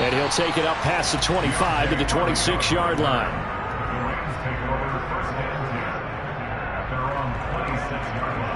And he'll take it up past the 25 to the 26-yard line. The Rams take it over first and 10 at their own 26-yard line.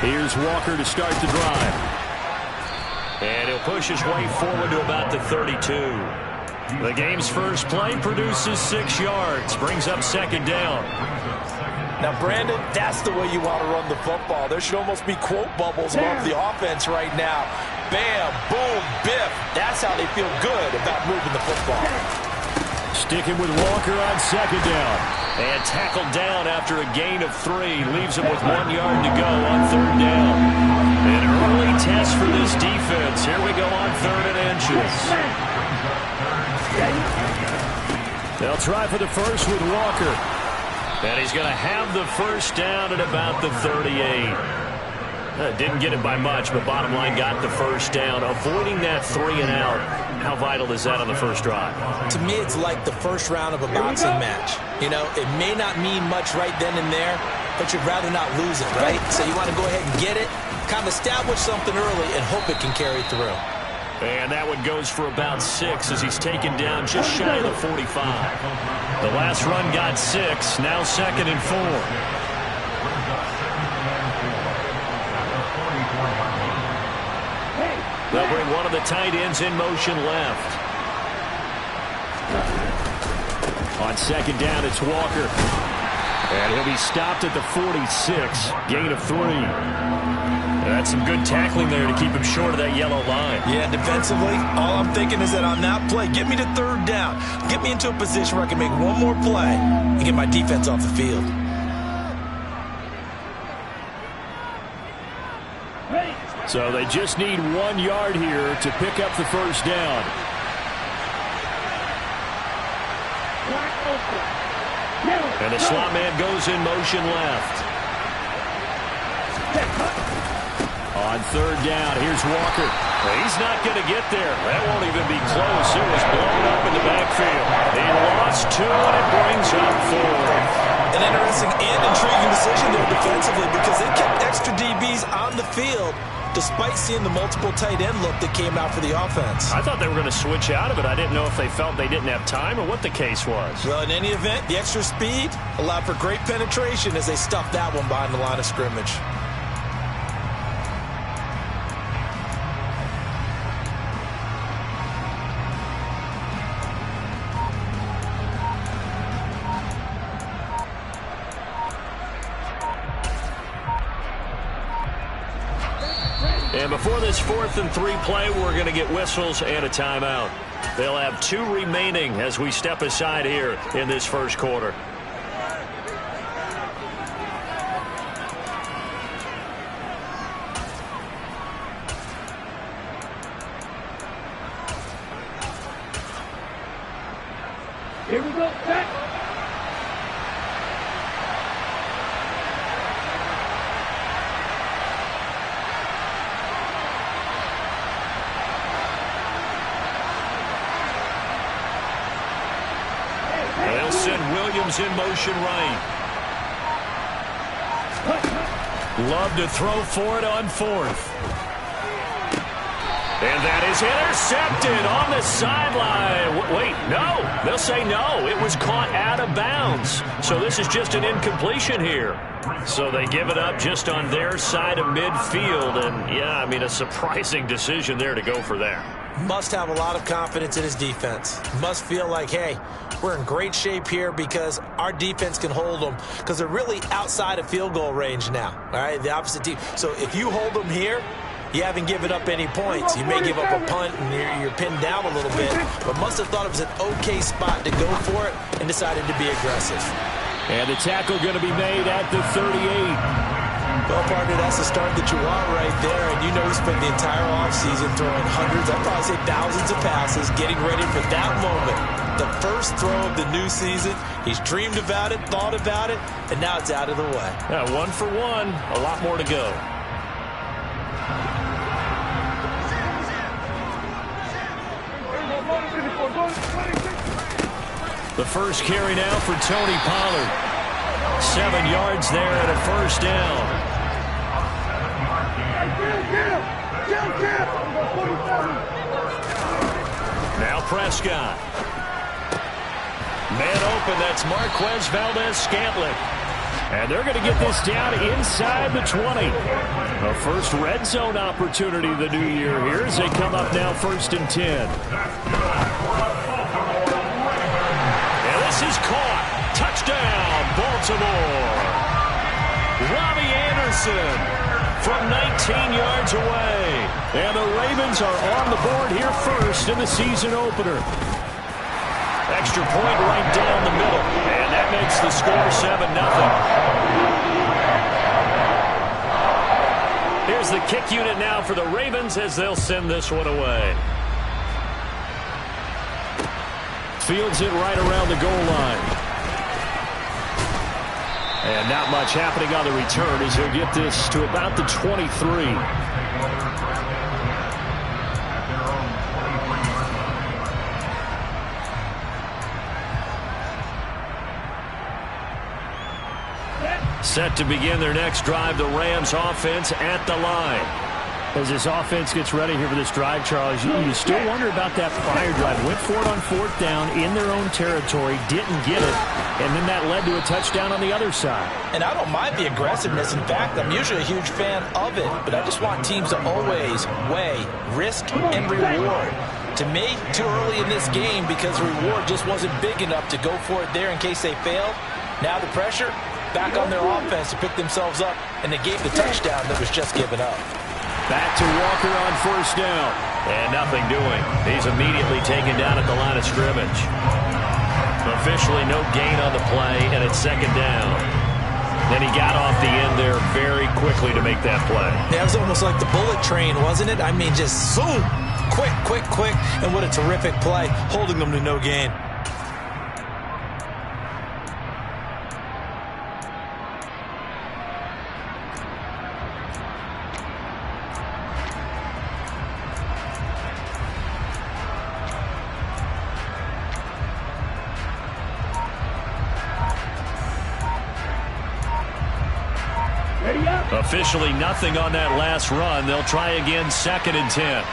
Here's Walker to start the drive. And he'll push his way forward to about the 32. The game's first play produces 6 yards, brings up second down. Now, Brandon, that's the way you want to run the football. There should almost be quote bubbles above the offense right now. Bam, boom, biff. That's how they feel good about moving the football. Sticking with Walker on second down. And tackled down after a gain of 3. Leaves him with 1 yard to go on third down. An early test for this defense. Here we go on 3rd and inches. They'll try for the first with Walker. And he's going to have the first down at about the 38. Didn't get it by much, but bottom line got the first down. Avoiding that 3 and out. How vital is that on the first drive? To me, it's like the first round of a boxing match. You know, it may not mean much right then and there, but you'd rather not lose it, right? So you want to go ahead and get it, kind of establish something early, and hope it can carry through. And that one goes for about 6 as he's taken down just shy of the 45. The last run got 6, now 2nd and 4. They'll bring one of the tight ends in motion left. On second down, it's Walker. And he'll be stopped at the 46. Gain of 3. That's some good tackling there to keep him short of that yellow line. Yeah, defensively, all I'm thinking is that on that play, get me to third down. Get me into a position where I can make one more play and get my defense off the field. So they just need 1 yard here to pick up the first down. And the slot man goes in motion left. On third down, here's Walker. He's not going to get there. That won't even be close. It was blown up in the backfield. He lost 2, and it brings up 4. An interesting and intriguing decision there defensively because they kept extra DBs on the field despite seeing the multiple tight end look that came out for the offense. I thought they were going to switch out of it. I didn't know if they felt they didn't have time or what the case was. Well, in any event, the extra speed allowed for great penetration as they stuffed that one behind the line of scrimmage. And before this 4th and 3 play, we're going to get whistles and a timeout. They'll have 2 remaining as we step aside here in this first quarter. Here we go. Back. They'll send Williams in motion right. Love to throw for it on fourth. And that is intercepted on the sideline. Wait, no. They'll say no. It was caught out of bounds. So this is just an incompletion here. So they give it up just on their side of midfield. And, yeah, I mean, a surprising decision there to go for that. Must have a lot of confidence in his defense. Must feel like, hey, we're in great shape here because our defense can hold them because they're really outside of field goal range now. All right, the opposite team. So if you hold them here, you haven't given up any points. You may give up a punt and you're pinned down a little bit, but must have thought it was an okay spot to go for it and decided to be aggressive. And the tackle going to be made at the 38. Well, partner, that's the start that you want right there. And you know he spent the entire offseason throwing hundreds, I'd probably say thousands of passes, getting ready for that moment. The first throw of the new season. He's dreamed about it, thought about it, and now it's out of the way. Yeah, 1 for 1. A lot more to go. The first carry now for Tony Pollard. 7 yards there and a first down. Now Prescott. Man open, that's Marquez Valdez-Scantling. And they're going to get this down inside the 20. A first red zone opportunity the new year here as they come up now 1st and 10. And this is caught. Touchdown, Baltimore. Robbie Anderson from 19 yards away. And the Ravens are on the board here first in the season opener. Extra point right down the middle. And that makes the score 7-0. Here's the kick unit now for the Ravens as they'll send this one away. Fields it right around the goal line. And not much happening on the return as he'll get this to about the 23. Set to begin their next drive, the Rams offense at the line. As this offense gets ready here for this drive, Charles, you still wonder about that prior drive. Went for it on 4th down in their own territory, didn't get it, and then that led to a touchdown on the other side. And I don't mind the aggressiveness. In fact, I'm usually a huge fan of it, but I just want teams to always weigh risk and reward. To me, too early in this game because the reward just wasn't big enough to go for it there in case they failed. Now the pressure back on their offense to pick themselves up, and they gave the touchdown that was just given up. Back to Walker on 1st down. And nothing doing. He's immediately taken down at the line of scrimmage. Officially no gain on the play, and it's 2nd down. Then he got off the end there very quickly to make that play. Yeah, it was almost like the bullet train, wasn't it? I mean, just zoom. Quick, quick, quick. And what a terrific play, holding them to no gain. Officially nothing on that last run. They'll try again 2nd and 10.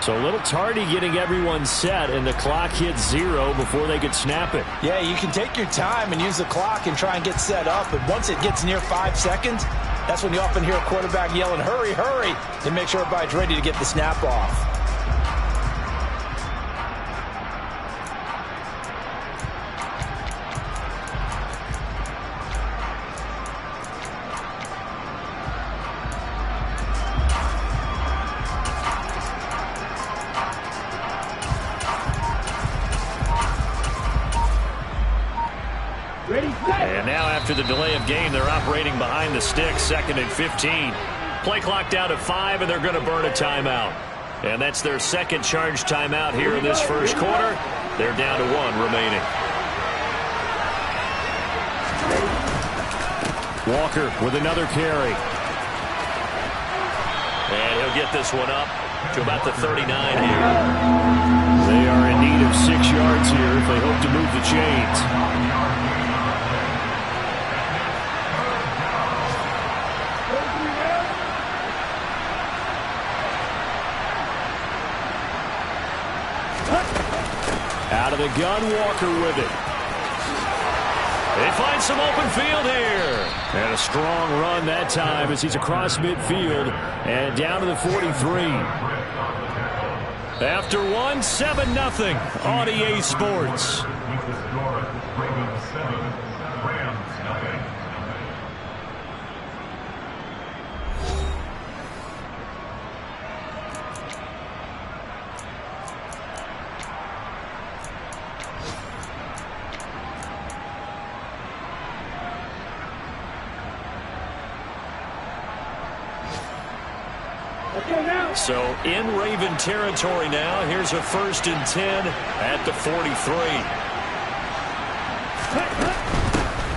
So a little tardy getting everyone set, and the clock hits 0 before they could snap it. Yeah, you can take your time and use the clock and try and get set up, but once it gets near 5 seconds, that's when you often hear a quarterback yelling, hurry, hurry, to make sure everybody's ready to get the snap off. And now after the delay of game, they're operating behind the sticks, 2nd and 15. Play clock down to 5, and they're going to burn a timeout. And that's their second charge timeout here in this first quarter. They're down to 1 remaining. Walker with another carry. And he'll get this one up to about the 39 here. They are in need of 6 yards here if they hope to move the chains. Out of the gun, Walker with it. They find some open field here. And a strong run that time as he's across midfield and down to the 43. After 1, 7-0 on EA Sports. So in Raven territory now. Here's a 1st and 10 at the 43.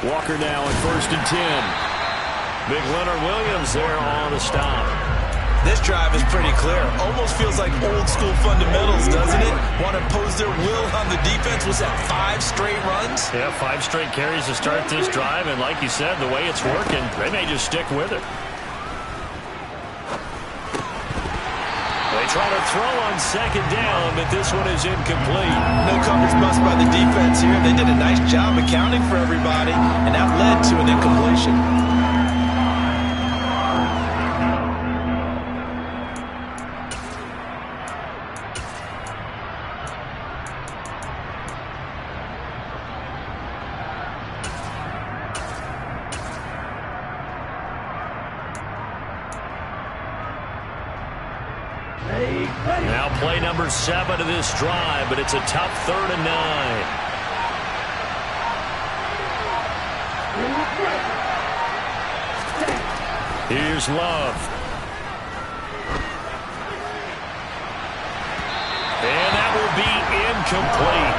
Walker now at 1st and 10. Big Leonard Williams there on the stop. This drive is pretty clear. Almost feels like old school fundamentals, doesn't it? Want to impose their will on the defense. Was that 5 straight runs? Yeah, 5 straight carries to start this drive. And like you said, the way it's working, they may just stick with it. Trying to throw on 2nd down, but this one is incomplete. No coverage bust by the defense here. They did a nice job accounting for everybody, and that led to an incompletion. Now play number 7 of this drive, but it's a tough 3rd and 9. Here's Love. And that will be incomplete.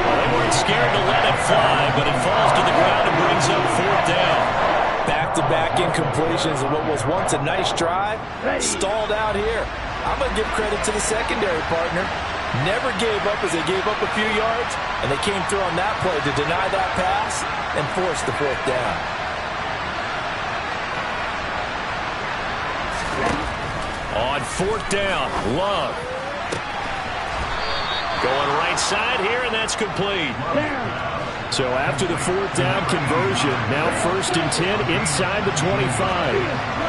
Well, they weren't scared to let it fly, but it falls to the ground and brings up 4th down. Back-to-back incompletions of what was once a nice drive. Stalled out here. I'm going to give credit to the secondary partner. Never gave up as they gave up a few yards, and they came through on that play to deny that pass and force the 4th down. On 4th down, Love. Going right side here, and that's complete. So after the 4th down conversion, now 1st and 10 inside the 25.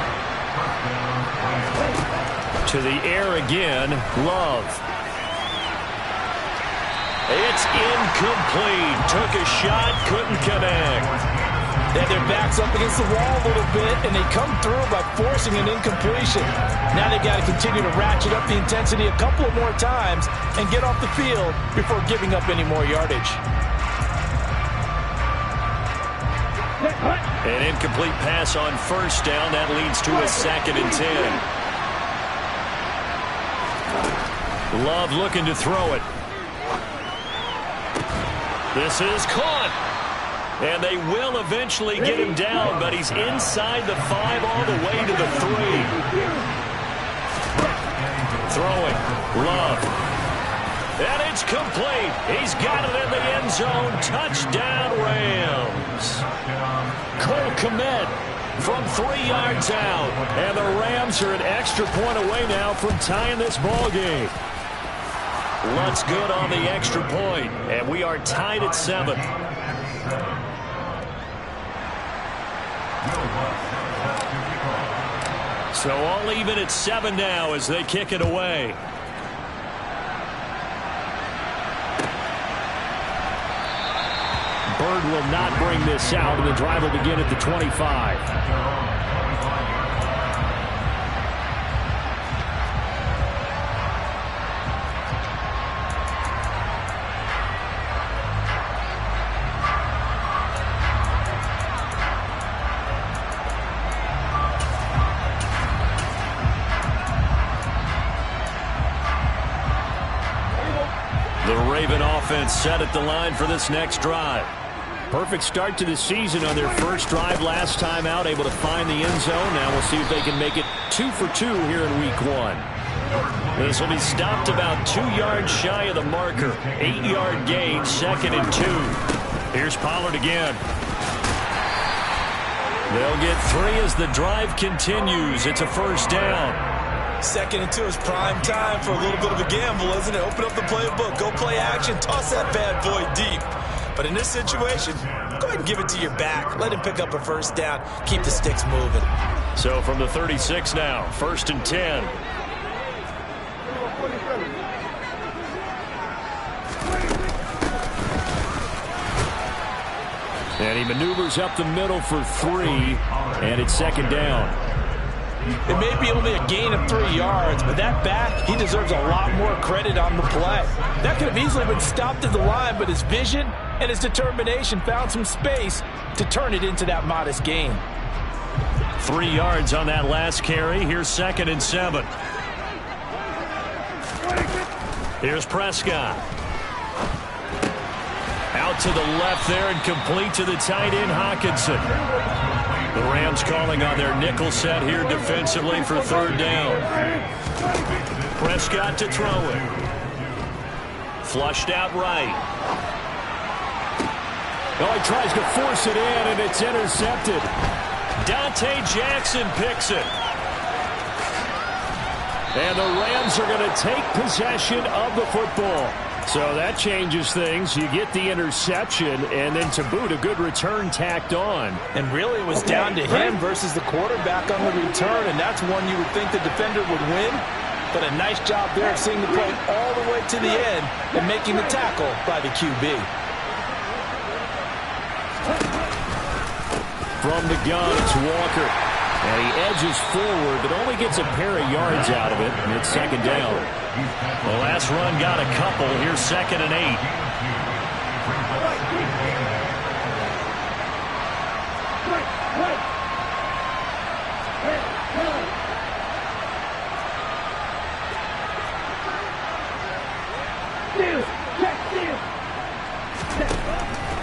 To the air again, Love. It's incomplete. Took a shot, couldn't connect. Had their backs up against the wall a little bit, and they come through by forcing an incompletion. Now they've got to continue to ratchet up the intensity a couple of more times and get off the field before giving up any more yardage. An incomplete pass on 1st down. That leads to a 2nd and 10. Love looking to throw it. This is caught. And they will eventually get him down, but he's inside the 5 all the way to the 3. Throwing. Love. And it's complete. He's got it in the end zone. Touchdown, Rams. Cole Kmet from 3 yards out. And the Rams are an extra point away now from tying this ball game. Lutz good on the extra point. And we are tied at 7. So all even at 7 now as they kick it away. Bird will not bring this out, and the drive will begin at the 25. offense set at the line for this next drive. Perfect start to the season on their first drive last time out, able to find the end zone. Now we'll see if they can make it 2 for 2 here in week 1. This will be stopped about 2 yards shy of the marker. 8-yard gain, 2nd and 2. Here's Pollard again. They'll get 3 as the drive continues. It's a first down. 2nd and 2 is prime time for a little bit of a gamble, isn't it? Open up the playbook, go play action, toss that bad boy deep. But in this situation, go ahead and give it to your back. Let him pick up a first down. Keep the sticks moving. So from the 36 now, 1st and 10. And he maneuvers up the middle for 3, and it's 2nd down. It may be only a gain of 3 yards, but that back, he deserves a lot more credit on the play. That could have easily been stopped at the line, but his vision and his determination found some space to turn it into that modest gain. 3 yards on that last carry. Here's 2nd and 7. Here's Prescott. Out to the left there and complete to the tight end, Hockenson. The Rams calling on their nickel set here defensively for 3rd down. Prescott to throw it. Flushed out right. Oh, he tries to force it in, and it's intercepted. Dante Jackson picks it. And the Rams are going to take possession of the football. So that changes things. You get the interception, and then to boot, a good return tacked on. And really it was down to him versus the quarterback on the return, and that's one you would think the defender would win. But a nice job there of seeing the play all the way to the end and making the tackle by the QB. From the gun, it's Walker. And he edges forward, but only gets a pair of yards out of it, and it's 2nd down. The last run got a couple. Here's 2nd and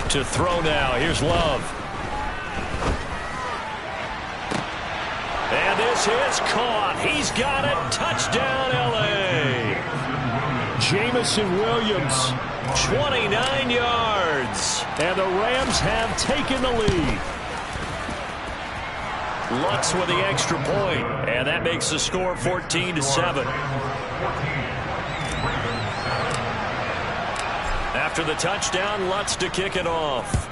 8. To throw now. Here's Love. And this is caught. He's got it. Touchdown, L.A. Jamison Williams. 29 yards. And the Rams have taken the lead. Lutz with the extra point. And that makes the score 14-7. After the touchdown, Lutz to kick it off.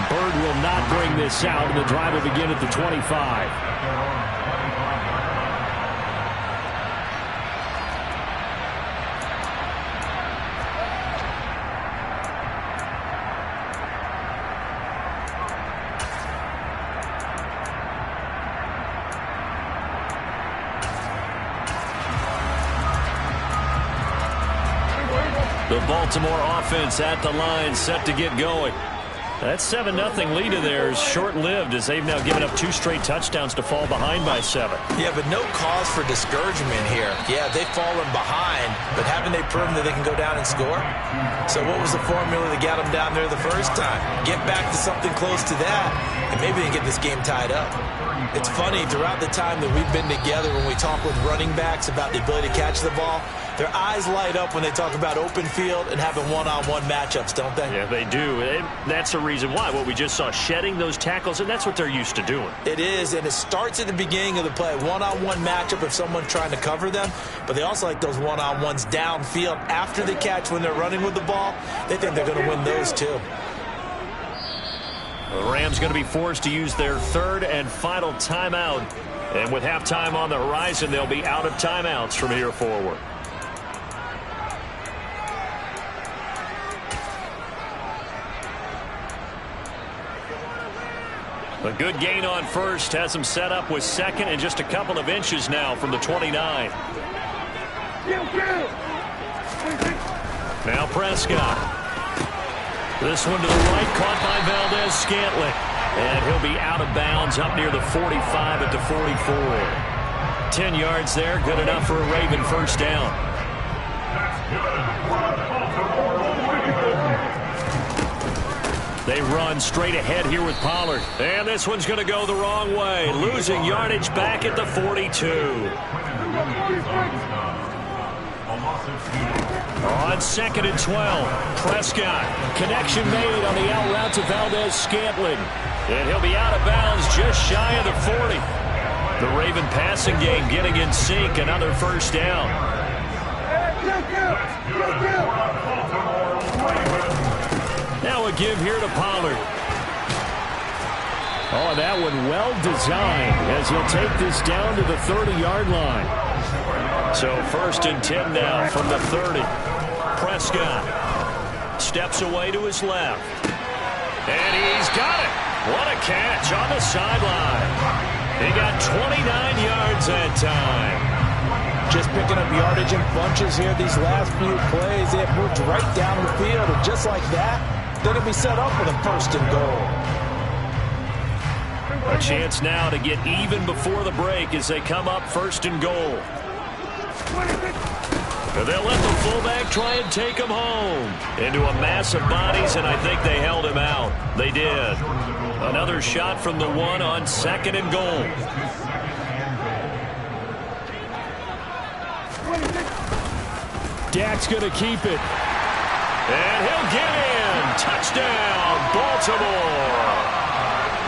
Bird will not bring this out, and the drive will begin at the 25. The Baltimore offense at the line, set to get going. That 7-0 lead of theirs short-lived as they've now given up 2 straight touchdowns to fall behind by 7. Yeah, but no cause for discouragement here. Yeah, they've fallen behind, but haven't they proven that they can go down and score? So what was the formula that got them down there the first time? Get back to something close to that, and maybe they can get this game tied up. It's funny, throughout the time that we've been together, when we talk with running backs about the ability to catch the ball, their eyes light up when they talk about open field and having one-on-one matchups, don't they? Yeah, they do. And that's the reason why. What we just saw, shedding those tackles, and that's what they're used to doing. It is, and it starts at the beginning of the play. One-on-one matchup if someone's trying to cover them, but they also like those one-on-ones downfield after the catch when they're running with the ball. They think they're going to win those too. The Rams going to be forced to use their 3rd and final timeout. And with halftime on the horizon, they'll be out of timeouts from here forward. A good gain on first has them set up with 2nd and just a couple of inches now from the 29. Now Prescott. This one to the right, caught by Valdez-Scantling. And he'll be out of bounds up near the 45 at the 44. 10 yards there, good enough for a Raven first down. They run straight ahead here with Pollard. And this one's going to go the wrong way. Losing yardage back at the 42. On 2nd and 12, Prescott. Connection made on the out route to Valdez-Scantling. And he'll be out of bounds just shy of the 40. The Raven passing game getting in sync. Another first down. Now a give here to Pollard. Oh, that one well designed as he'll take this down to the 30-yard line. So 1st and 10 now from the 30. Prescott steps away to his left. And he's got it. What a catch on the sideline. He got 29 yards that time. Just picking up yardage in bunches here these last few plays. They have moved right down the field, and just like that, they're going to be set up with a 1st and goal. A chance now to get even before the break as they come up 1st and goal. They'll let the fullback try and take him home into a mass of bodies, and I think they held him out. They did. Another shot from the 1 on 2nd and goal. Dak's going to keep it. And he'll get in. Touchdown, Baltimore.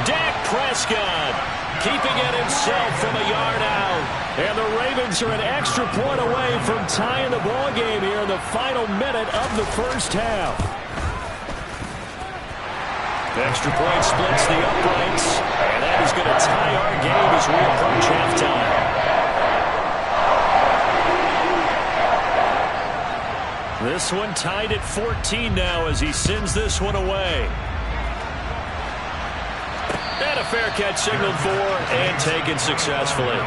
Dak Prescott keeping it himself from a yard out. And the Ravens are an extra point away from tying the ball game here in the final minute of the first half. The extra point splits the uprights. And that is going to tie our game as we approach halftime. This one tied at 14 now as he sends this one away. And a fair catch signaled for and taken successfully.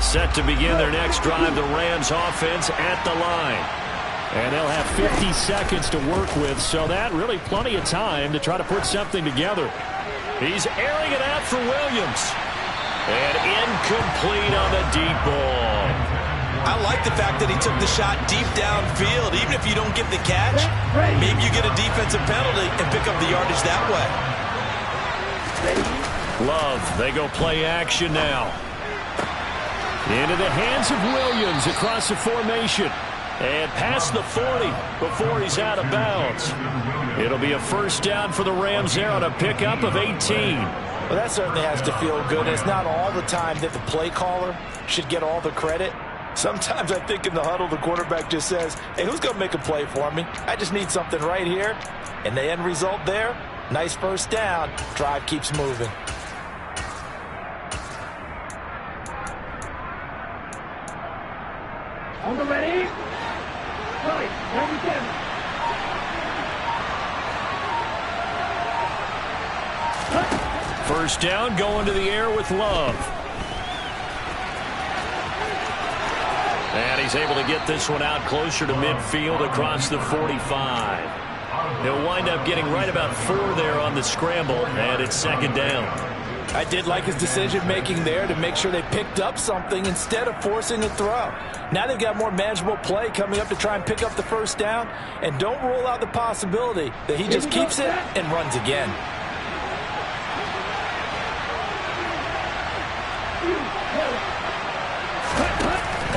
Set to begin their next drive, the Rams offense at the line. And they'll have 50 seconds to work with, so that really plenty of time to try to put something together. He's airing it out for Williams. And incomplete on the deep ball. I like the fact that he took the shot deep downfield. Even if you don't get the catch, maybe you get a defensive penalty and pick up the yardage that way. Love, they go play action now. Into the hands of Williams across the formation. And past the 40 before he's out of bounds. It'll be a first down for the Rams there on a pickup of 18. Well, that certainly has to feel good. It's not all the time that the play caller should get all the credit. Sometimes I think in the huddle, the quarterback just says, hey, who's going to make a play for me? I just need something right here. And the end result there, nice first down. Drive keeps moving. On the ready? Ready. First down, going to the air with Love. And he's able to get this one out closer to midfield across the 45. He'll wind up getting right about 4 there on the scramble, and it's 2nd down. I did like his decision-making there to make sure they picked up something instead of forcing a throw. Now they've got more manageable play coming up to try and pick up the first down, and don't rule out the possibility that he just keeps it and runs again.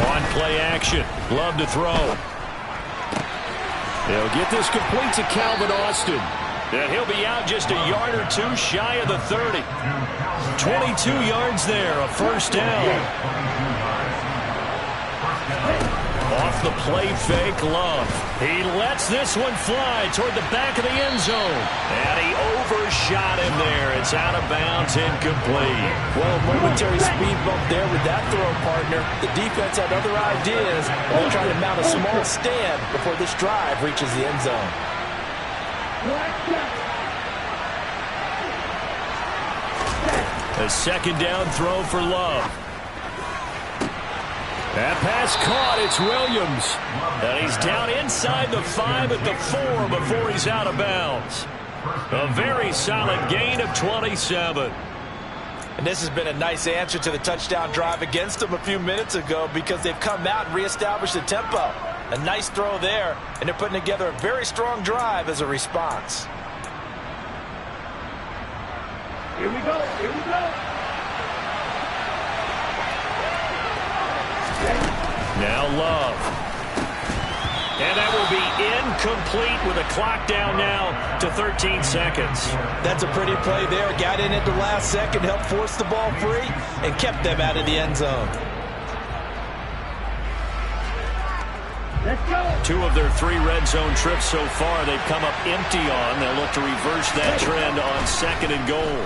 On play action, Love to throw. They'll get this complete to Calvin Austin. And he'll be out just a yard or 2 shy of the 30. 22 yards there, a first down. Off the play fake, Love. He lets this one fly toward the back of the end zone. And he overshot shot in there. It's out of bounds, incomplete. Well, a momentary speed bump there with that throw, partner. The defense had other ideas. They're trying to mount a small stand before this drive reaches the end zone. A second down throw for Love. That pass caught. It's Williams. And he's down inside the 5 at the 4 before he's out of bounds. A very solid gain of 27. And this has been a nice answer to the touchdown drive against them a few minutes ago because they've come out and reestablished the tempo. A nice throw there, and they're putting together a very strong drive as a response. Here we go. Here we go. Now Love. And that will be incomplete with a clock down now to 13 seconds. That's a pretty play there. Got in at the last second, helped force the ball free, and kept them out of the end zone. Let's go. 2 of their 3 red zone trips so far they've come up empty on. They'll look to reverse that trend on 2nd and goal.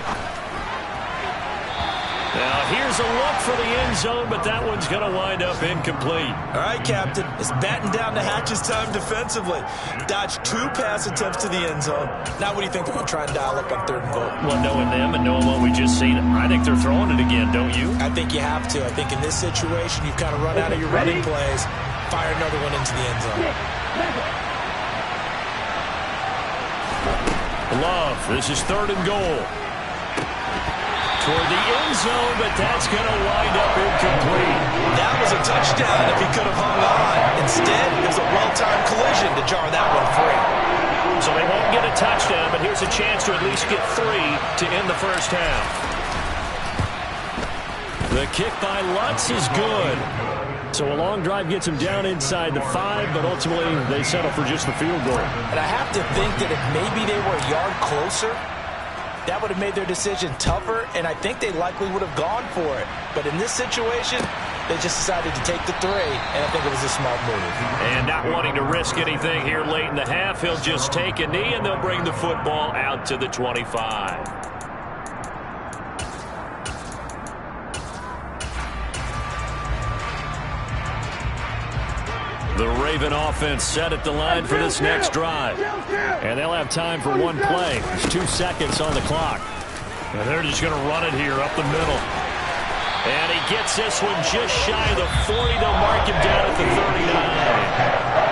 Now here's a look for the end zone, but that one's going to wind up incomplete. All right, Captain. It's batten down the hatches time defensively. Dodged 2 pass attempts to the end zone. Now what do you think they're going to try and dial up on 3rd and goal? Well, knowing them and knowing what we just seen, I think they're throwing it again, don't you? I think you have to. I think in this situation, you've kind of run out of your running plays. Fire another one into the end zone. Love, this is 3rd and goal. Toward the end zone, but that's going to wind up incomplete. That was a touchdown if he could have hung on. Instead, it was a well-timed collision to jar that one free. So they won't get a touchdown, but here's a chance to at least get 3 to end the first half. The kick by Lutz is good. So a long drive gets them down inside the 5, but ultimately they settle for just the field goal. And I have to think that if maybe they were a yard closer, that would have made their decision tougher, and I think they likely would have gone for it. But in this situation, they just decided to take the 3, and I think it was a smart move. And not wanting to risk anything here late in the half, he'll just take a knee, and they'll bring the football out to the 25. The Raven offense set at the line for this next drive. And they'll have time for 1 play. There's 2 seconds on the clock. And they're just going to run it here up the middle. And he gets this one just shy of the 40. They'll mark him down at the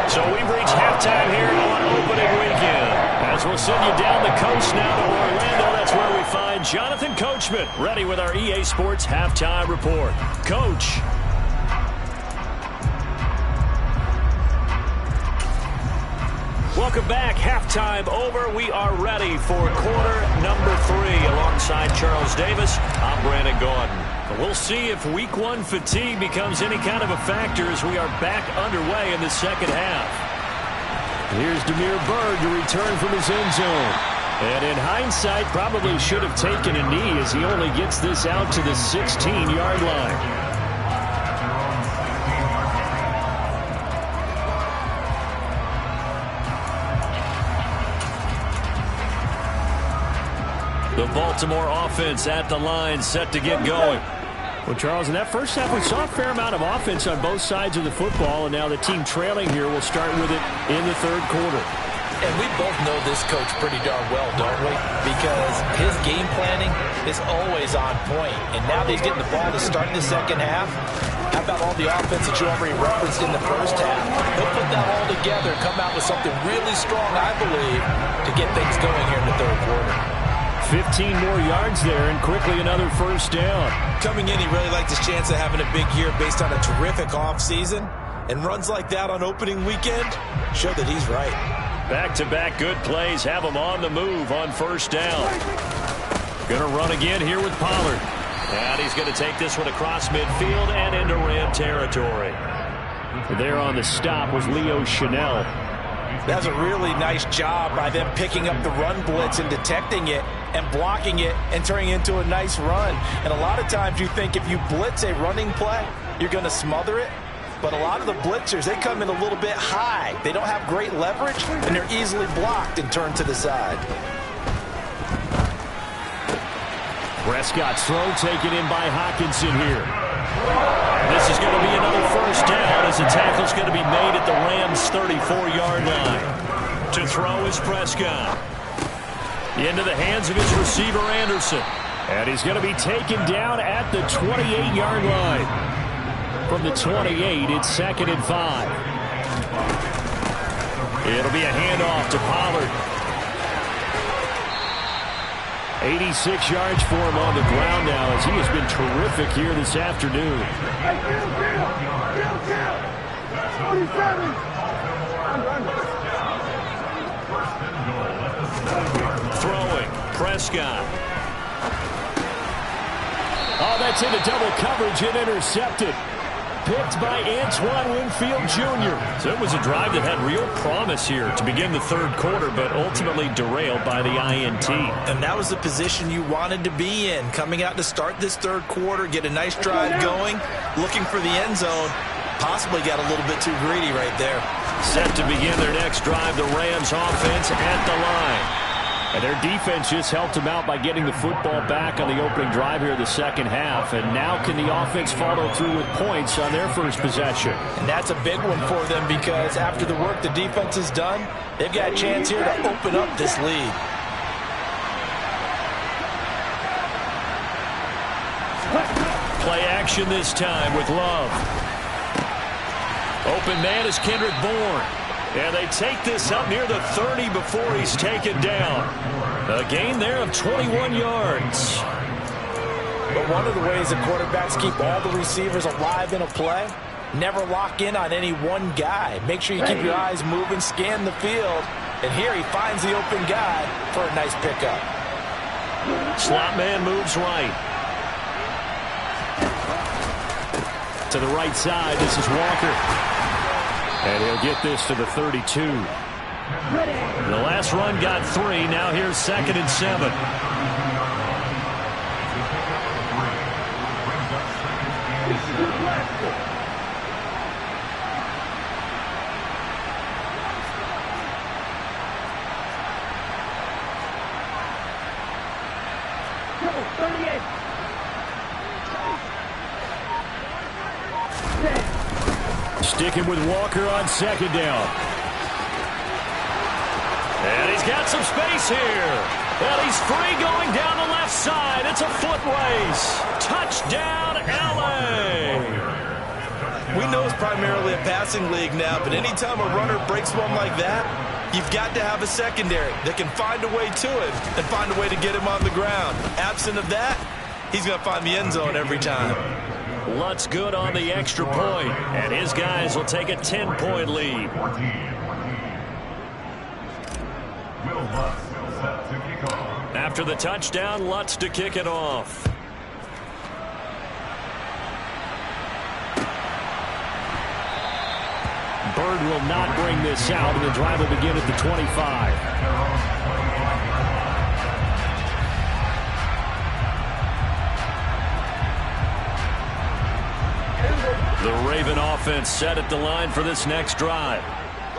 39. So we've reached halftime here on opening weekend. As we'll send you down the coast now to Orlando, that's where we find Jonathan Coachman ready with our EA Sports Halftime Report. Coach. Welcome back. Halftime over. We are ready for quarter number 3. Alongside Charles Davis, I'm Brandon Gordon. We'll see if week 1 fatigue becomes any kind of a factor as we are back underway in the second half. Here's Demir Berg to return from his end zone. And in hindsight, probably should have taken a knee as he only gets this out to the 16-yard line. The Baltimore offense at the line, set to get going. Well, Charles, in that first half, we saw a fair amount of offense on both sides of the football, and now the team trailing here will start with it in the 3rd quarter. And we both know this coach pretty darn well, don't we? Because his game planning is always on point. And now that he's getting the ball to start the second half, how about all the offense that you already referenced in the first half? He'll put that all together, come out with something really strong, I believe, to get things going here in the 3rd quarter. 15 more yards there, and quickly another first down. Coming in, he really liked his chance of having a big year based on a terrific offseason. And runs like that on opening weekend show that he's right. Back-to-back good plays have him on the move on first down. Going to run again here with Pollard. And he's going to take this one across midfield and into Ram territory. There on the stop was Leo Chanel. That's a really nice job by them picking up the run blitz and detecting it and blocking it and turning it into a nice run. And a lot of times you think if you blitz a running play, you're going to smother it. But a lot of the blitzers, they come in a little bit high. They don't have great leverage, and they're easily blocked and turned to the side. Prescott's throw taken in by Hawkinson here. And this is going to be another first down as the tackle's going to be made at the Rams' 34-yard line. To throw is Prescott. Into the hands of his receiver, Anderson. And he's going to be taken down at the 28-yard line. From the 28, it's 2nd and 5. It'll be a handoff to Pollard. 86 yards for him on the ground now as he has been terrific here this afternoon. Throwing, Prescott. Oh, that's into double coverage and intercepted. Picked by Antoine Winfield Jr. So it was a drive that had real promise here to begin the third quarter, but ultimately derailed by the INT. And that was the position you wanted to be in. Coming out to start this third quarter, get a nice drive going, looking for the end zone. Possibly got a little bit too greedy right there. Set to begin their next drive, the Rams offense at the line. And their defense just helped them out by getting the football back on the opening drive here in the second half. And now can the offense follow through with points on their first possession? And that's a big one for them because after the work the defense has done, they've got a chance here to open up this lead. Play action this time with Love. Open man is Kendrick Bourne. And they take this up near the 30 before he's taken down. A gain there of 21 yards. But one of the ways that quarterbacks keep all the receivers alive in a play, never lock in on any one guy. Make sure you keep your eyes moving, scan the field. And here he finds the open guy for a nice pickup. Slot man moves right. To the right side, this is Walker. And he'll get this to the 32. The last run got 3. Now here's 2nd and 7. Sticking with Walker on 2nd down. And he's got some space here. And he's free going down the left side. It's a foot race. Touchdown, L.A. We know it's primarily a passing league now, but anytime a runner breaks one like that, you've got to have a secondary that can find a way to it and find a way to get him on the ground. Absent of that, he's going to find the end zone every time. Lutz good on the extra point, and his guys will take a 10-point lead. After the touchdown, Lutz to kick it off. Bird will not bring this out, and the drive will begin at the 25. The Raven offense set at the line for this next drive.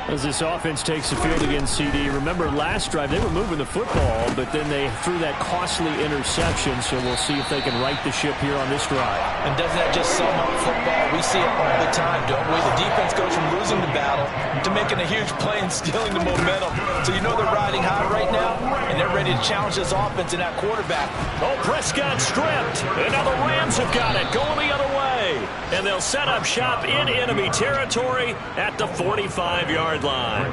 As this offense takes the field against CD, remember last drive they were moving the football, but then they threw that costly interception, so we'll see if they can right the ship here on this drive. And doesn't that just sum up football? We see it all the time, don't we? The defense goes from losing the battle to making a huge play and stealing the momentum. So you know they're riding high right now, and they're ready to challenge this offense and that quarterback. Oh, Prescott stripped, and now the Rams have got it, going the other way. And they'll set up shop in enemy territory at the 45-yard line.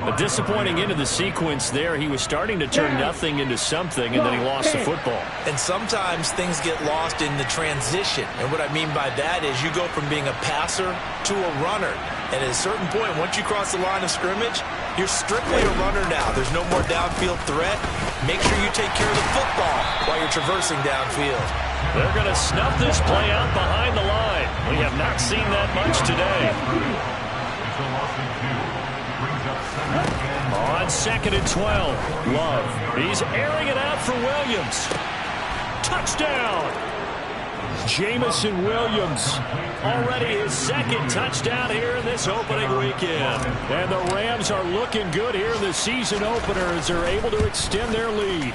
A disappointing end of the sequence there. He was starting to turn nothing into something, and then he lost the football. And sometimes things get lost in the transition. And what I mean by that is you go from being a passer to a runner. And at a certain point, once you cross the line of scrimmage, you're strictly a runner now. There's no more downfield threat. Make sure you take care of the football while you're traversing downfield. They're going to snuff this play out behind the line. We have not seen that much today. On 2nd and 12, Love. He's airing it out for Williams. Touchdown! Jamison Williams. Already his 2nd touchdown here in this opening weekend. And the Rams are looking good here in the season opener as they're able to extend their lead.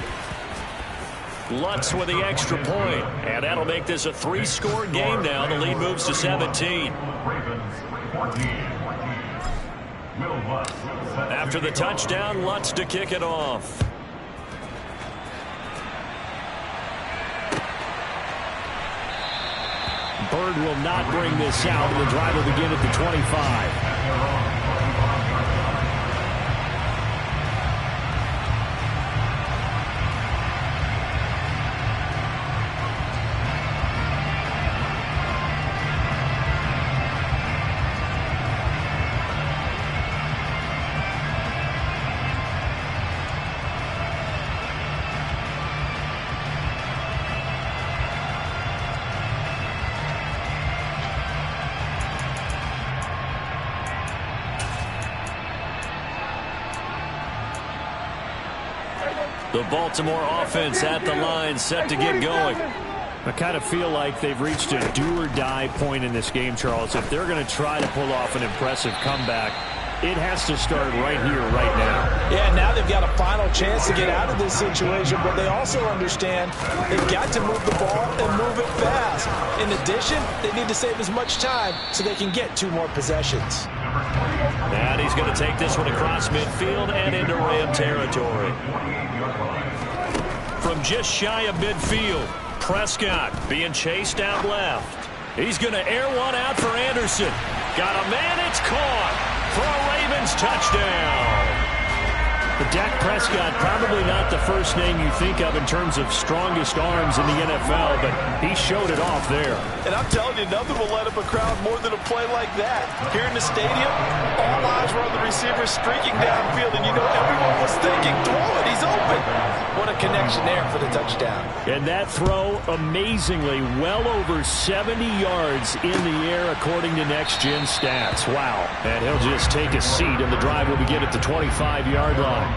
Lutz with the extra point, and that'll make this a 3-score game now. The lead moves to 17. After the touchdown, Lutz to kick it off. Bird will not bring this out, and the drive will begin at the 25. The Baltimore offense at the line, set to get going. I kind of feel like they've reached a do-or-die point in this game, Charles. If they're going to try to pull off an impressive comeback, it has to start right here, right now. Yeah, now they've got a final chance to get out of this situation, but they also understand they've got to move the ball and move it fast. In addition, they need to save as much time so they can get 2 more possessions. And he's going to take this one across midfield and into Ram territory. From just shy of midfield, Prescott being chased out left. He's going to air one out for Anderson. Got a man, it's caught for a Ravens touchdown. But Dak Prescott, probably not the first name you think of in terms of strongest arms in the NFL, but he showed it off there. And I'm telling you, nothing will light up a crowd more than a play like that. Here in the stadium, all eyes were on the receiver streaking downfield, and you know everyone was thinking, throw it, he's open. What a connection there for the touchdown. And that throw, amazingly, well over 70 yards in the air according to Next Gen Stats. Wow. And he'll just take a seat, and the drive will begin at the 25-yard line.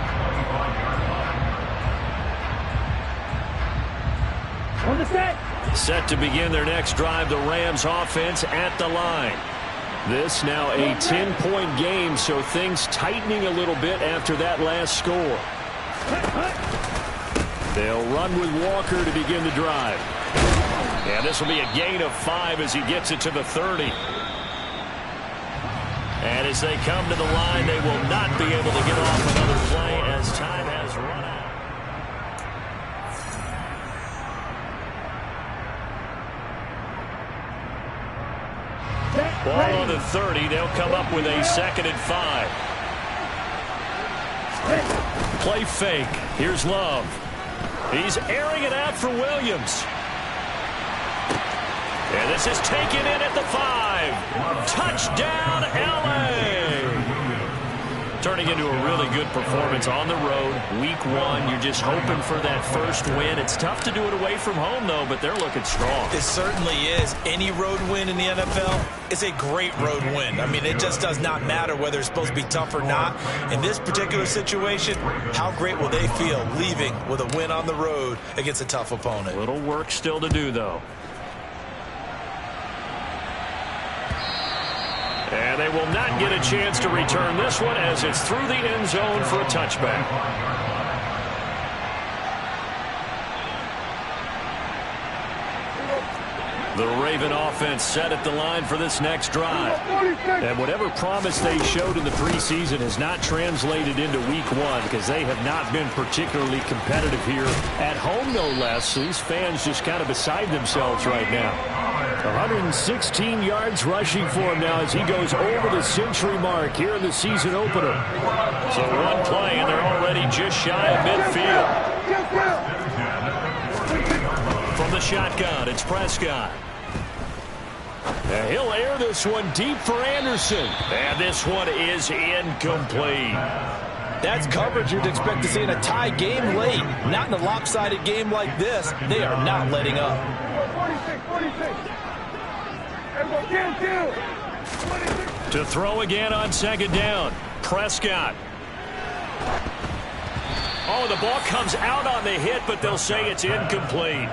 On the set. Set to begin their next drive, the Rams offense at the line. This now a 10-point game, so things tightening a little bit after that last score. They'll run with Walker to begin the drive. And this will be a gain of 5 as he gets it to the 30. And as they come to the line, they will not be able to get off another play as time has run out. Ball on the 30. They'll come up with a 2nd and 5. Play fake. Here's Love. He's airing it out for Williams. And this is taken in at the 5. Touchdown, L.A. Turning into a really good performance on the road. Week 1, you're just hoping for that first win. It's tough to do it away from home, though, but they're looking strong. It certainly is. Any road win in the NFL is a great road win. I mean, it just does not matter whether it's supposed to be tough or not. In this particular situation, how great will they feel leaving with a win on the road against a tough opponent? Little work still to do, though. And they will not get a chance to return this one as it's through the end zone for a touchback. The Raven offense set at the line for this next drive. And whatever promise they showed in the preseason has not translated into week 1 because they have not been particularly competitive here at home, no less. So these fans just kind of beside themselves right now. 116 yards rushing for him now as he goes over the century mark here in the season opener. So one play, and they're already just shy of midfield. From the shotgun, it's Prescott. And he'll air this one deep for Anderson. And this one is incomplete. That's coverage you'd expect to see in a tie game late. Not in a lopsided game like this. They are not letting up. 46. To throw again on 2nd down. Prescott. Oh, the ball comes out on the hit, but they'll say it's incomplete.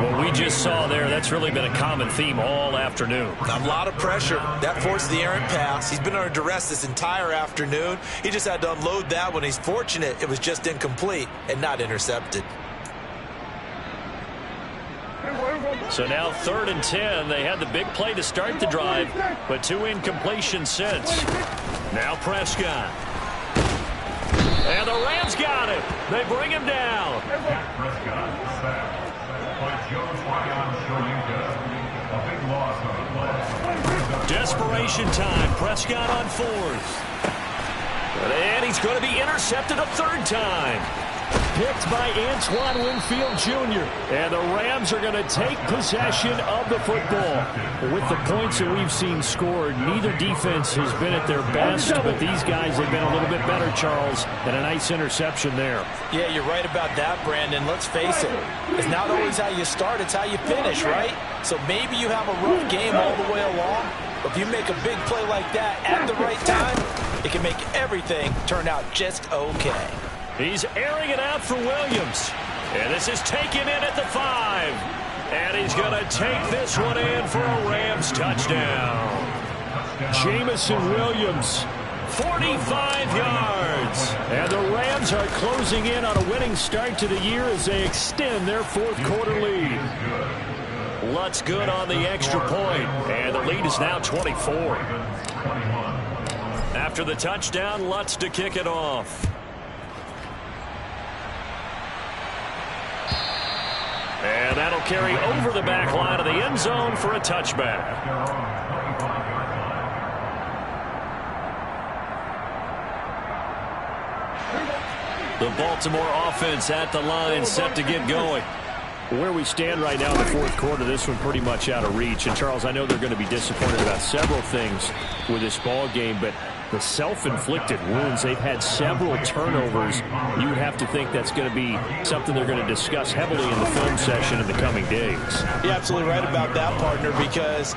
What we just saw there, that's really been a common theme all afternoon. A lot of pressure. That forced the errant pass. He's been under duress this entire afternoon. He just had to unload that one. He's fortunate it was just incomplete and not intercepted. So now 3rd and 10. They had the big play to start the drive, but 2 incompletions since. Now Prescott. And the Rams got him. They bring him down. Prescott sacked by Jones on a big loss on the play. Desperation time. Prescott on 4th. And he's going to be intercepted a 3rd time. Picked by Antoine Winfield Jr. And the Rams are going to take possession of the football. With the points that we've seen scored, neither defense has been at their best, but these guys have been a little bit better, Charles, and a nice interception there. Yeah, you're right about that, Brandon. Let's face it. It's not always how you start, it's how you finish, right? So maybe you have a rough game all the way along, but if you make a big play like that at the right time, it can make everything turn out just okay. He's airing it out for Williams. And this is taken in at the 5. And he's going to take this one in for a Rams touchdown. Jamison Williams, 45 yards. And the Rams are closing in on a winning start to the year as they extend their 4th quarter lead. Lutz good on the extra point. And the lead is now 24. After the touchdown, Lutz to kick it off. And that'll carry over the back line of the end zone for a touchback. The Baltimore offense at the line, set to get going. Where we stand right now in the 4th quarter, this one pretty much out of reach. And, Charles, I know they're going to be disappointed about several things with this ball game, but the self-inflicted wounds, they've had several turnovers. You would have to think that's going to be something they're going to discuss heavily in the film session in the coming days. You're absolutely right about that, partner, because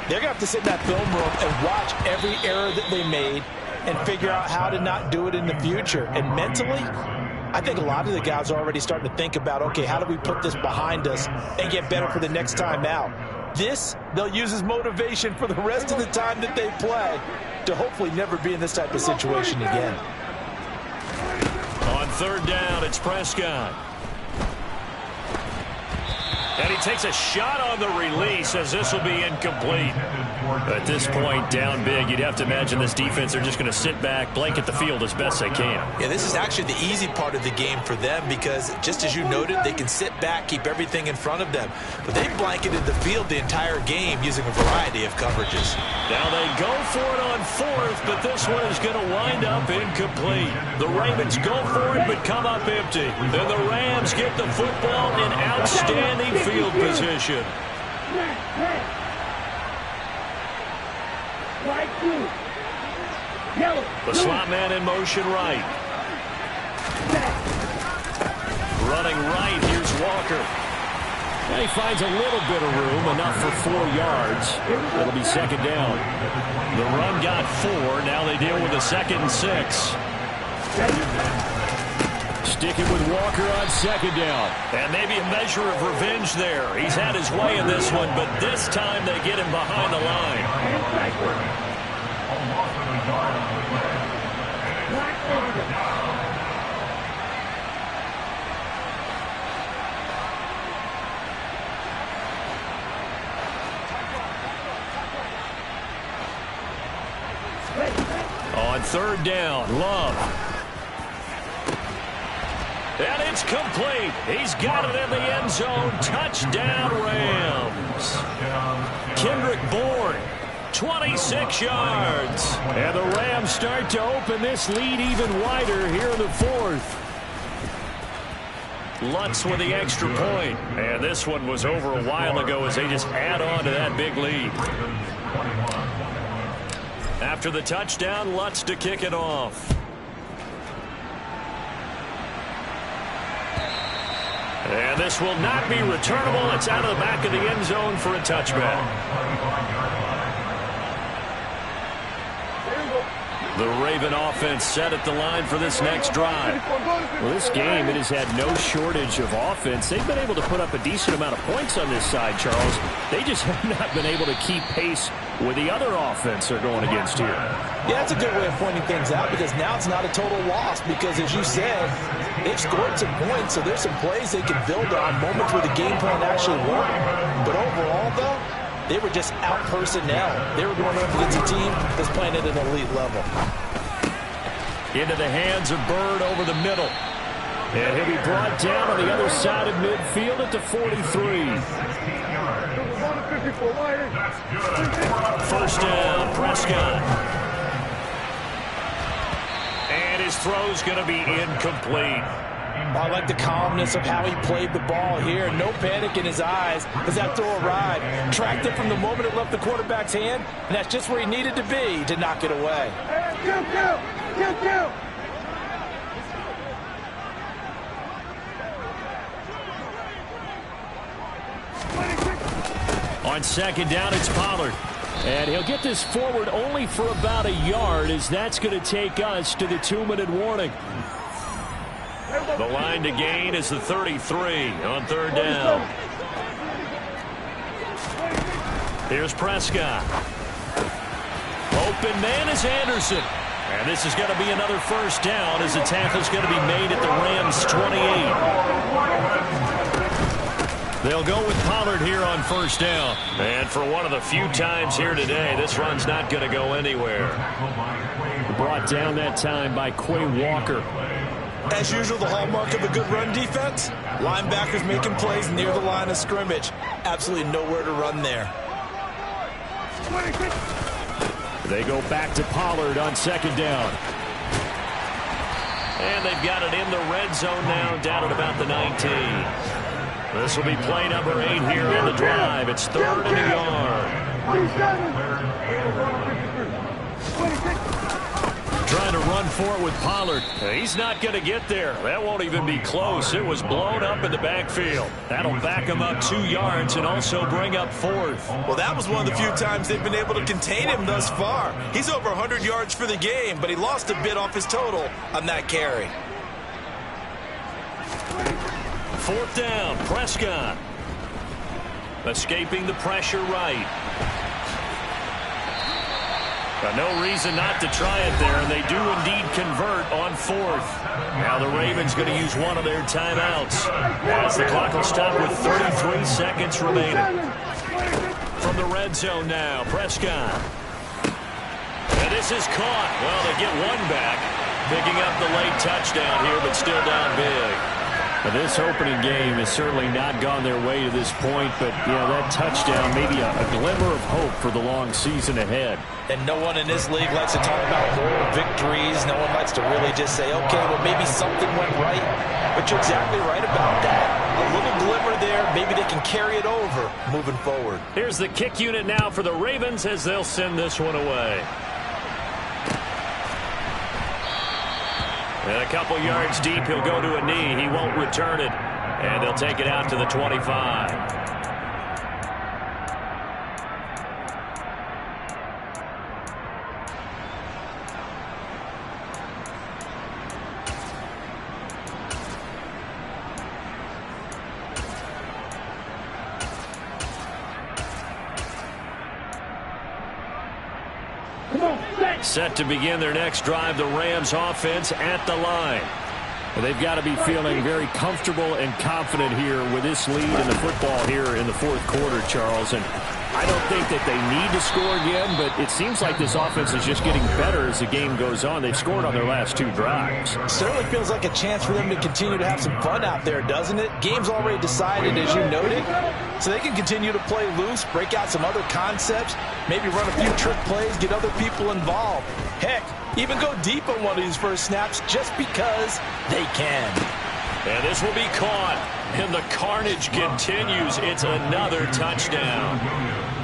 they're going to have to sit in that film room and watch every error that they made and figure out how to not do it in the future. And mentally, I think a lot of the guys are already starting to think about, okay, how do we put this behind us and get better for the next time out? This, they'll use as motivation for the rest of the time that they play to hopefully never be in this type of situation again. On 3rd down, it's Prescott. And he takes a shot on the release as this will be incomplete. At this point, down big, you'd have to imagine this defense, they're just going to sit back, blanket the field as best they can. Yeah, this is actually the easy part of the game for them because, just as you noted, they can sit back, keep everything in front of them. But they blanketed the field the entire game using a variety of coverages. Now they go for it on 4th, but this one is going to wind up incomplete. The Ravens go for it, but come up empty. Then the Rams get the football in outstanding field position. The slot man in motion right. Running right, here's Walker. And he finds a little bit of room, enough for 4 yards. It'll be 2nd down. The run got 4. Now they deal with a 2nd and 6. Sticking with Walker on 2nd down. And maybe a measure of revenge there. He's had his way in this one, but this time they get him behind the line. On 3rd down, Love. And it's complete. He's got it in the end zone. Touchdown, Rams. Kendrick Bourne, 26 yards. And the Rams start to open this lead even wider here in the 4th. Lutz with the extra point. And this one was over a while ago as they just add on to that big lead. After the touchdown, Lutz to kick it off. And this will not be returnable. It's out of the back of the end zone for a touchback. The Raven offense set at the line for this next drive. Well, this game, it has had no shortage of offense. They've been able to put up a decent amount of points on this side, Charles. They just have not been able to keep pace with the other offense they're going against here. Yeah, that's a good way of pointing things out, because now it's not a total loss, because as you said, they've scored some points, so there's some plays they can build on, moments where the game plan actually worked. But overall, though, they were just out personnel. They were going up against a team that's playing at an elite level. Into the hands of Bird over the middle. And he'll be brought down on the other side of midfield at the 43. First down, Prescott. And his throw's going to be incomplete. I like the calmness of how he played the ball here. No panic in his eyes as that throw arrived. Tracked it from the moment it left the quarterback's hand, and that's just where he needed to be to knock it away. On second down, it's Pollard. And he'll get this forward only for about a yard, as that's going to take us to the 2-minute warning. The line to gain is the 33 on third down. Here's Prescott. Open man is Anderson. And this is going to be another first down, as the tackle's going to be made at the Rams' 28. They'll go with Pollard here on first down. And for one of the few times here today, this run's not going to go anywhere. Brought down that time by Quay Walker. As usual, the hallmark of a good run defense, linebackers making plays near the line of scrimmage. Absolutely nowhere to run there. They go back to Pollard on second down. And they've got it in the red zone now, down at about the 19. This will be play number 8 here on the drive. It's third and a yard. Trying to run for it with Pollard. He's not going to get there. That won't even be close. It was blown up in the backfield. That'll back him up 2 yards and also bring up fourth. Well, that was one of the few times they've been able to contain him thus far. He's over 100 yards for the game, but he lost a bit off his total on that carry. Fourth down, Prescott. Escaping the pressure right. But no reason not to try it there, and they do indeed convert on fourth. Now the Ravens going to use one of their timeouts, as the clock will stop with 33 seconds remaining. From the red zone now, Prescott. And this is caught. Well, they get one back, picking up the late touchdown here, but still down big. But this opening game has certainly not gone their way to this point, but that touchdown, maybe a glimmer of hope for the long season ahead. And no one in this league likes to talk about moral victories. No one likes to really just say, okay, well, maybe something went right. But you're exactly right about that. A little glimmer there. Maybe they can carry it over moving forward. Here's the kick unit now for the Ravens as they'll send this one away. And a couple yards deep, he'll go to a knee. He won't return it. And they'll take it out to the 25. Set to begin their next drive, the Rams offense at the line. Well, they've got to be feeling very comfortable and confident here with this lead in the football here in the fourth quarter, Charles. And I don't think that they need to score again, but it seems like this offense is just getting better as the game goes on. They've scored on their last 2 drives. Certainly feels like a chance for them to continue to have some fun out there, doesn't it? Game's already decided, as you noted, so they can continue to play loose, break out some other concepts, maybe run a few trick plays, get other people involved. Heck, even go deep on one of these first snaps just because they can. And this will be caught, and the carnage continues. It's another touchdown.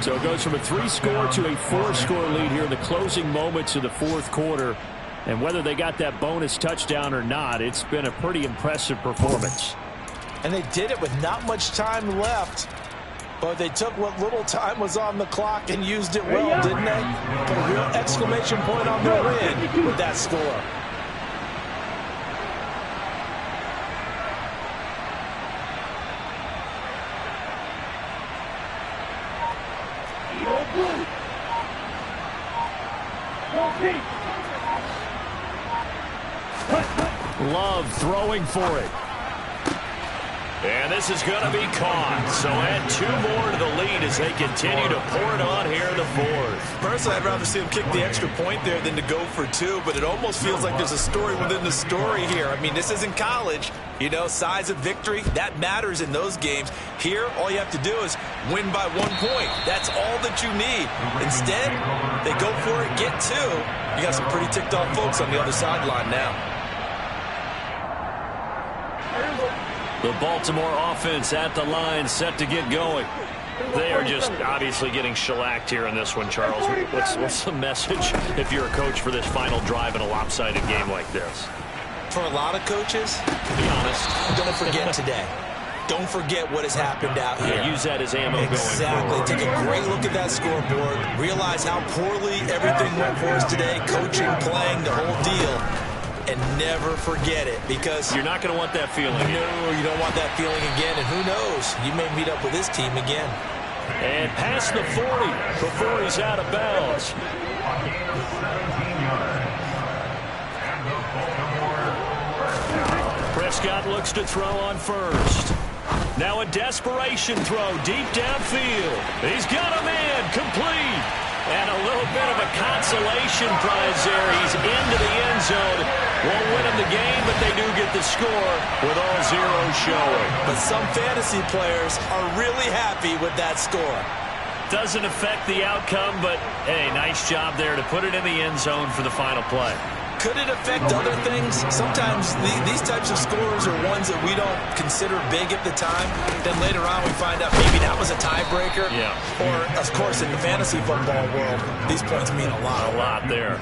So it goes from a 3-score to a 4-score lead here in the closing moments of the fourth quarter. And whether they got that bonus touchdown or not, it's been a pretty impressive performance. And they did it with not much time left. But they took what little time was on the clock and used it well, didn't they? Put a real exclamation point on their win with that score. Love throwing for it. And this is going to be caught. So add 2 more to the lead as they continue to pour it on here in the fourth. Personally, I'd rather see them kick the extra point there than to go for 2, but it almost feels like there's a story within the story here. I mean, this isn't college. You know, size of victory, that matters in those games. Here, all you have to do is win by 1 point. That's all that you need. Instead, they go for it, get 2. You got some pretty ticked off folks on the other sideline now. The Baltimore offense at the line, set to get going. They are just obviously getting shellacked here in this one, Charles. What's the message if you're a coach for this final drive in a lopsided game like this? For a lot of coaches, To be honest, don't forget today. Don't forget what has happened out here. use that as ammo going forward. Take a great look at that scoreboard. Realize how poorly everything went for us today. Coaching, playing, the whole deal. And never forget it, because You're not going to want that feeling. no, you don't want that feeling again. And who knows? You may meet up with this team again. And past the 40 before he's out of bounds. Prescott looks to throw on first. Now a desperation throw deep downfield. He's got him in, complete. And a little bit of a consolation prize there. He's into the end zone. Won't win him the game, but they do get the score with all zeros showing. But some fantasy players are really happy with that score. Doesn't affect the outcome, but, hey, nice job there to put it in the end zone for the final play. Could it affect other things? Sometimes these types of scores are ones that we don't consider big at the time. Then later on we find out maybe that was a tiebreaker. Yeah. Or, of course, in the fantasy football world, these points mean a lot. A lot there.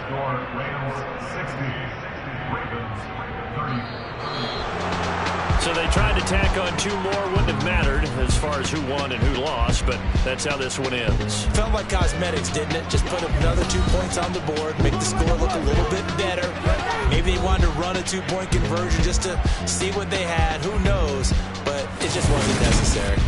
So they tried to tack on 2 more. Wouldn't have mattered as far as who won and who lost, but that's how this one ends. Felt like cosmetics, didn't it? Just put another 2 points on the board, make the score look a little bit better. Maybe they wanted to run a 2-point conversion just to see what they had. Who knows? But it just wasn't necessary.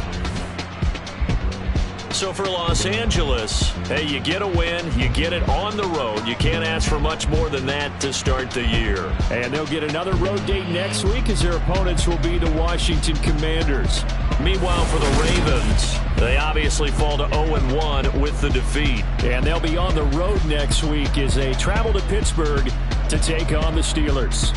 So for Los Angeles, hey, you get a win, you get it on the road. You can't ask for much more than that to start the year. And they'll get another road date next week as their opponents will be the Washington Commanders. Meanwhile, for the Ravens, they obviously fall to 0-1 with the defeat. And they'll be on the road next week as they travel to Pittsburgh to take on the Steelers.